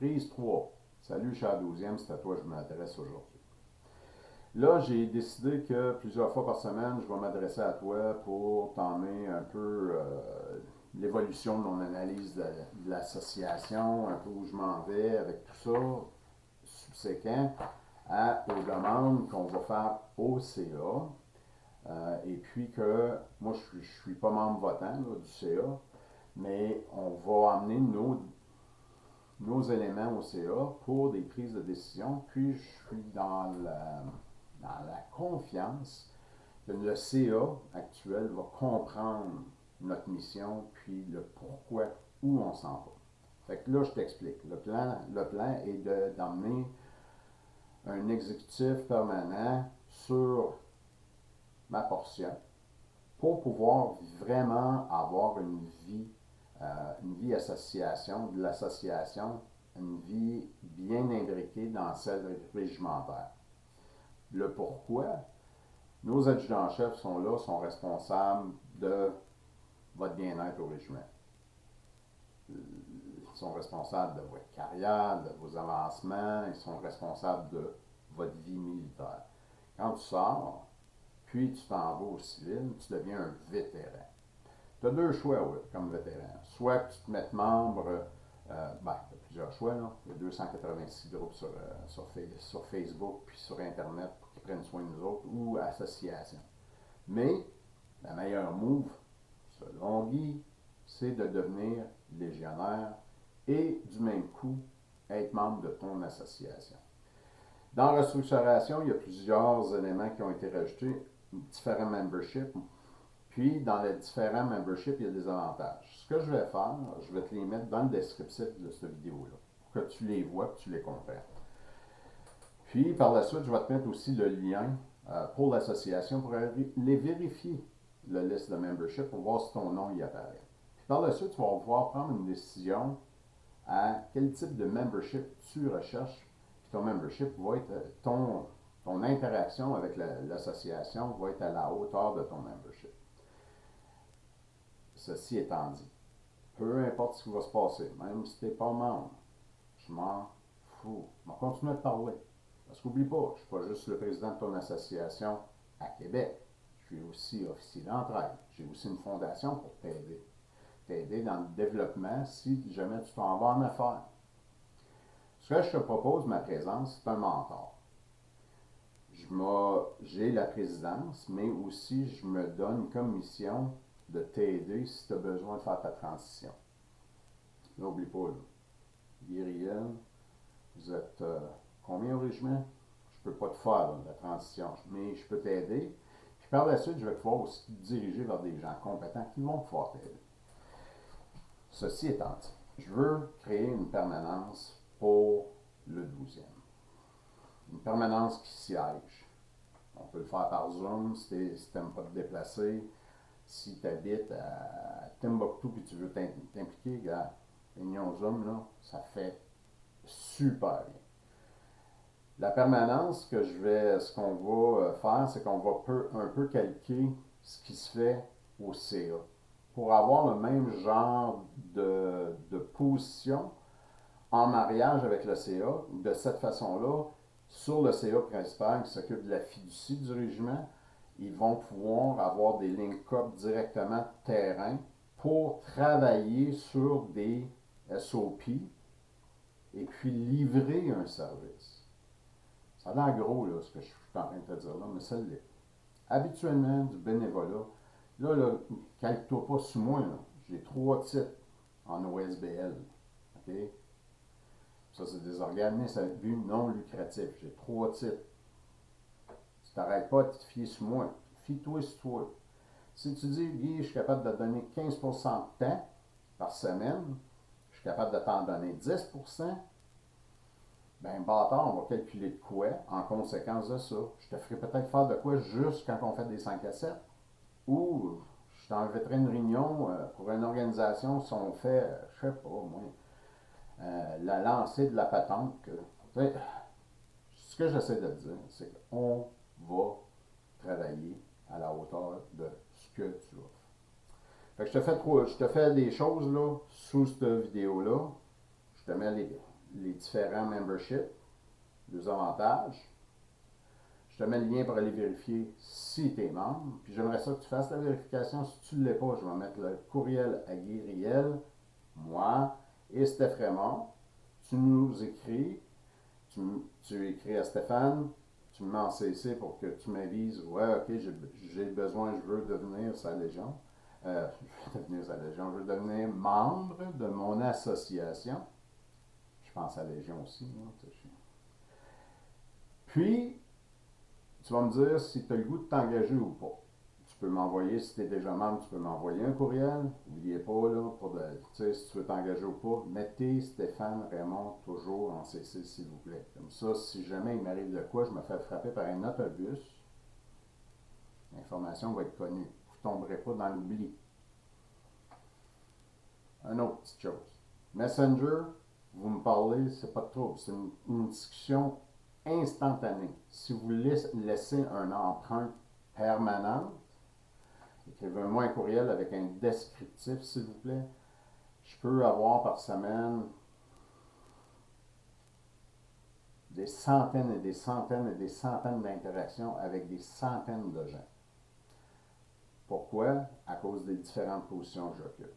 Prise 3. Salut, cher 12e, c'est à toi que je m'adresse aujourd'hui. Là, j'ai décidé que plusieurs fois par semaine, je vais m'adresser à toi pour t'emmener un peu l'évolution de mon analyse de l'association, un peu où je m'en vais avec tout ça, subséquent aux demandes qu'on va faire au CA. Et puis que moi, je suis pas membre votant là, du CA, mais on va amener nos éléments au CA pour des prises de décision. Puis je suis dans la confiance que le CA actuel va comprendre notre mission, puis le pourquoi, où on s'en va. Fait que là, je t'explique. Le plan est d'emmener un exécutif permanent sur ma portion pour pouvoir vraiment avoir une vie association, de l'association, une vie bien imbriquée dans celle régimentaire. Le pourquoi, nos adjudants-chefs sont là, sont responsables de votre bien-être au régiment. Ils sont responsables de votre carrière, de vos avancements, ils sont responsables de votre vie militaire. Quand tu sors, puis tu t'en vas au civil, tu deviens un vétéran. Tu as deux choix comme vétéran. Soit que tu te mettes membre, tu as plusieurs choix, là. Il y a 286 groupes sur Facebook puis sur Internet pour qu'ils prennent soin de nous autres, ou association. Mais la meilleure move, selon Guy, c'est de devenir légionnaire et du même coup être membre de ton association. Dans la restructuration, il y a plusieurs éléments qui ont été rajoutés, différents memberships. Puis, dans les différents memberships, il y a des avantages. Ce que je vais faire, je vais te les mettre dans le descriptif de cette vidéo-là, pour que tu les vois, que tu les comprennes. Puis, par la suite, je vais te mettre aussi le lien pour l'association pour aller vérifier la liste de membership pour voir si ton nom y apparaît. Puis, par la suite, tu vas pouvoir prendre une décision à quel type de membership tu recherches. Puis, ton membership va être, ton interaction avec l'association va être à la hauteur de ton membership. Ceci étant dit, peu importe ce qui va se passer, même si tu n'es pas membre, je m'en fous. Je vais continuer à te parler. Parce qu'oublie pas, je ne suis pas juste le président de ton association à Québec. Je suis aussi officier d'entraide. J'ai aussi une fondation pour t'aider. T'aider dans le développement si jamais tu t'en vas en affaires. Ce que je te propose, ma présence, c'est un mentor. J'ai la présidence, mais aussi je me donne comme mission de t'aider si tu as besoin de faire ta transition. N'oublie pas, là, Guériel, vous êtes combien au régiment? Je ne peux pas te faire là, la transition, mais je peux t'aider. Puis par la suite, je vais pouvoir aussi te diriger vers des gens compétents qui vont pouvoir t'aider. Ceci étant dit, je veux créer une permanence pour le 12e. Une permanence qui siège. On peut le faire par Zoom si tu n'aimes pas te déplacer. Si tu habites à Timbuktu et tu veux t'impliquer, Réunion Zoom, là, ça fait super bien. La permanence ce qu'on va faire, c'est qu'on va un peu calquer ce qui se fait au CA pour avoir le même genre de position en mariage avec le CA. De cette façon-là, sur le CA principal qui s'occupe de la fiducie du régiment, ils vont pouvoir avoir des link-up directement terrain pour travailler sur des SOP et puis livrer un service. Ça a l'air gros, là, ce que je suis en train de te dire là, mais ça l'est. Habituellement, du bénévolat, là calque-toi pas sur moi, là. J'ai 3 titres en OSBL. OK? Ça, c'est des organismes à but non lucratif. J'ai 3 titres. Tu t'arrêtes pas à te fier sur moi. Fie-toi sur toi. Si tu dis, Guy, je suis capable de te donner 15% de temps par semaine, je suis capable de t'en donner 10%, ben bâtard, on va calculer de quoi en conséquence de ça. Je te ferai peut-être faire de quoi juste quand on fait des 5 à 7. Ou je t'inviterai une réunion pour une organisation si on fait, je sais pas, moi, la lancée de la patente. Ce que j'essaie de dire, c'est qu'on va travailler à la hauteur de ce que tu offres. Fait que je te fais des choses là, sous cette vidéo-là. Je te mets les différents memberships, les avantages. Je te mets le lien pour aller vérifier si tu es membre. Puis j'aimerais ça que tu fasses la vérification. Si tu ne l'es pas, je vais mettre le courriel à Guy Riel, moi et Steph Raymond. Tu nous écris. Tu écris à Stéphane. Tu me mets en CC pour que tu m'avises. Ouais, ok, j'ai besoin, je veux devenir sa légion. Je veux devenir sa légion. Je veux devenir membre de mon association. Je pense à Légion aussi. Puis, tu vas me dire si tu as le goût de t'engager ou pas. Tu peux m'envoyer, si tu es déjà membre, tu peux m'envoyer un courriel. N'oubliez pas, là, si tu veux t'engager ou pas, mettez Stéphane Raymond toujours en CC, s'il vous plaît. Comme ça, si jamais il m'arrive de quoi, je me fais frapper par un autobus, l'information va être connue. Vous ne tomberez pas dans l'oubli. Une autre petite chose. Messenger, vous me parlez, c'est pas de trouble. C'est une discussion instantanée. Si vous laissez un empreinte permanente, écrivez-moi un courriel avec un descriptif, s'il vous plaît. Je peux avoir par semaine des centaines et des centaines et des centaines d'interactions avec des centaines de gens. Pourquoi? À cause des différentes positions que j'occupe.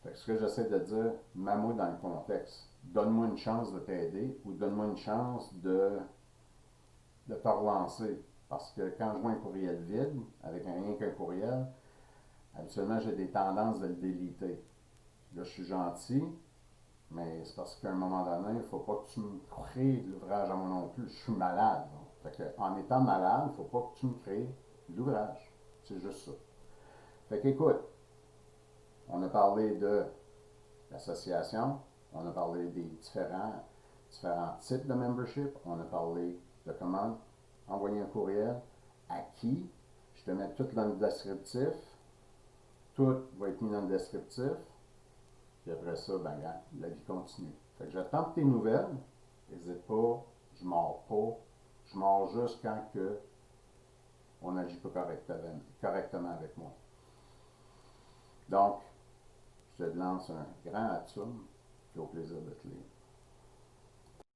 Fait que ce que j'essaie de dire, mets-moi dans le contexte. Donne-moi une chance de t'aider ou donne-moi une chance de te relancer. Parce que quand je vois un courriel vide, avec rien qu'un courriel, habituellement j'ai des tendances de le déliter. Là, je suis gentil, mais c'est parce qu'à un moment donné, il ne faut pas que tu me crées de l'ouvrage à moi non plus. Je suis malade. Fait que, en étant malade, il ne faut pas que tu me crées de l'ouvrage. C'est juste ça. Fait qu'écoute, on a parlé de l'association, on a parlé des différents types de membership, on a parlé de comment envoyer un courriel, à qui, je te mets tout dans le descriptif, tout va être mis dans le descriptif, puis après ça, ben regarde, la vie continue. Fait que j'attends tes nouvelles, n'hésite pas, je mords pas, je mords juste quand que on n'agit pas correctement avec moi. Donc, je te lance un grand atum, puis au plaisir de te lire.